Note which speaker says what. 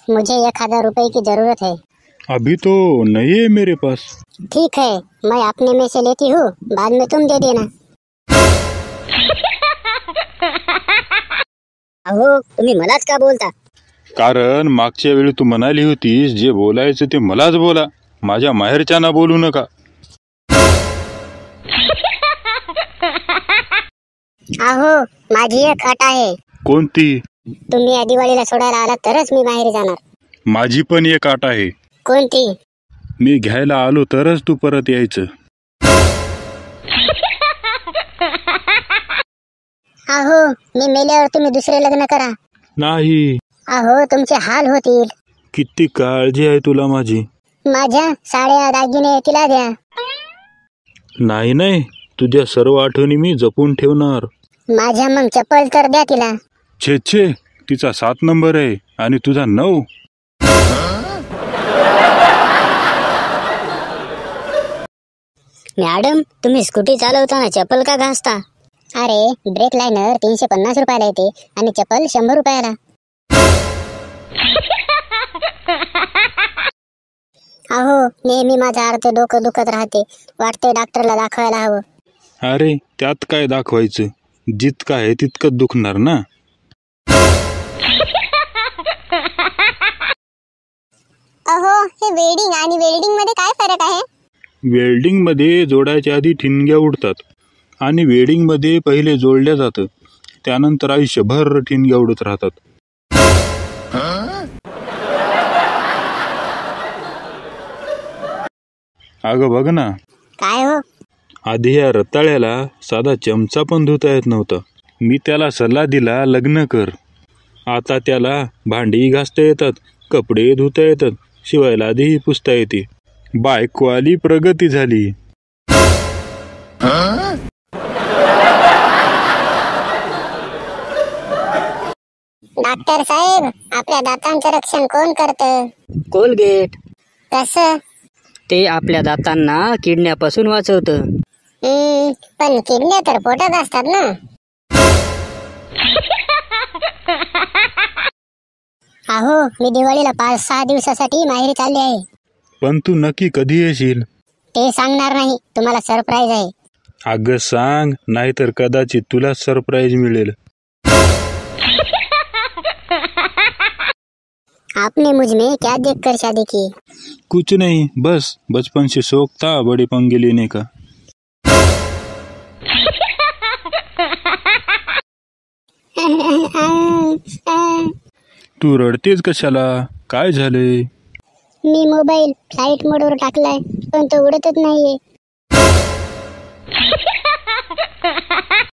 Speaker 1: मुझे 1000 रुपए की जरूरत है।
Speaker 2: अभी तो नहीं है मेरे पास।
Speaker 1: ठीक है, मैं अपने में से लेती हूँ, बाद में तुम दे देना। अहो, तुम्ही मलाच का बोलता?
Speaker 2: कारण मागच्या वेळी तू म्हणाली होतीस जे बोलायचं ते मलाच बोला, माझ्या माहेरच्यांना बोलू नका।
Speaker 1: अहो, माझी एक अट आहे।
Speaker 2: कोणती?
Speaker 1: तुम्ही या दिवाळीला सोडायला आलात तरच मी माहेरी जाणार।
Speaker 2: माझी पण एक अट आहे।
Speaker 1: कोणती?
Speaker 2: मी घ्यायला आलो तरच तू परत यायचं।
Speaker 1: अहो, मी मेल्यावर तुम्ही दुसरे लग्न करा।
Speaker 2: नाही।
Speaker 1: अहो, तुमचे हाल होतील।
Speaker 2: किती काळजी आहे तुला माझी।
Speaker 1: माझ्या साड्या दागिने तिला द्या।
Speaker 2: नाही नाही, तुझ्या सर्व आठवणी मी जपून ठेवणार।
Speaker 1: माझ्या मग चप्पल तर द्या तिला।
Speaker 2: छे छे, तिचा 7 नंबर आहे आणि तुझा 9।
Speaker 1: मॅडम, तुम्ही स्कूटी चालवताना चप्पल का घासता? अरे, ब्रेक लाइनर 350 रुपयाला येते आणि चप्पल 100 रुपयाला। अहो, नेहमी माझा अर्ध डोकं दुखत राहते, वाटते डॉक्टरला दाखवायला हवं।
Speaker 2: अरे, त्यात काय दाखवायचं, जितकं आहे तितकं दुखणार ना।
Speaker 1: अहो, हे वेल्डिंग आणि वेल्डिंग मध्ये काय फरक आहे?
Speaker 2: वेल्डिंग मध्ये जोडायच्या आधी ठिणग्या उडतात आणि वेल्डिंग मध्ये पहिले जोडल्या जातं, त्यानंतर आयुष्यभर ठिणग्या उडत राहतात। अगं बघ ना।
Speaker 1: काय हो?
Speaker 2: आधी या रताळ्याला साधा चमचा पण धुता येत नव्हता, मी त्याला सल्ला दिला लग्न कर। आता त्याला भांडी घासता येतात, कपडे धुता येतात, शिवायला आधीही पुसता येते। बायको आली, प्रगती झाली।
Speaker 1: डॉक्टर साहेब, आपल्या दातांचं रक्षण कोण करतं?
Speaker 3: कोलगेट।
Speaker 1: कसं?
Speaker 3: ते आपल्या दातांना किडण्यापासून वाचवतं।
Speaker 1: पण किडण्या तर पोटात असतात ना। अहो, मी दिवाळीला 5-6 दिवसासाठी माहेरी चालली आहे।
Speaker 2: पण तू नक्की कधी येशील?
Speaker 1: ते सांगणार नाही, तुम्हाला सरप्राईज आहे।
Speaker 2: अगं सांग, नाहीतर कदाचित तुला सरप्राईज मिळेल।
Speaker 1: आपने मुझ में क्या देखकर शादी की?
Speaker 2: कुछ नहीं, बस बचपन से शौक था बड़े पंगे लेने का। तू रडतेस कशाला, काय झाले?
Speaker 1: मी मोबाईल फ्लाईट मोडवर टाकलाय, पण तो उडतच नाहीये।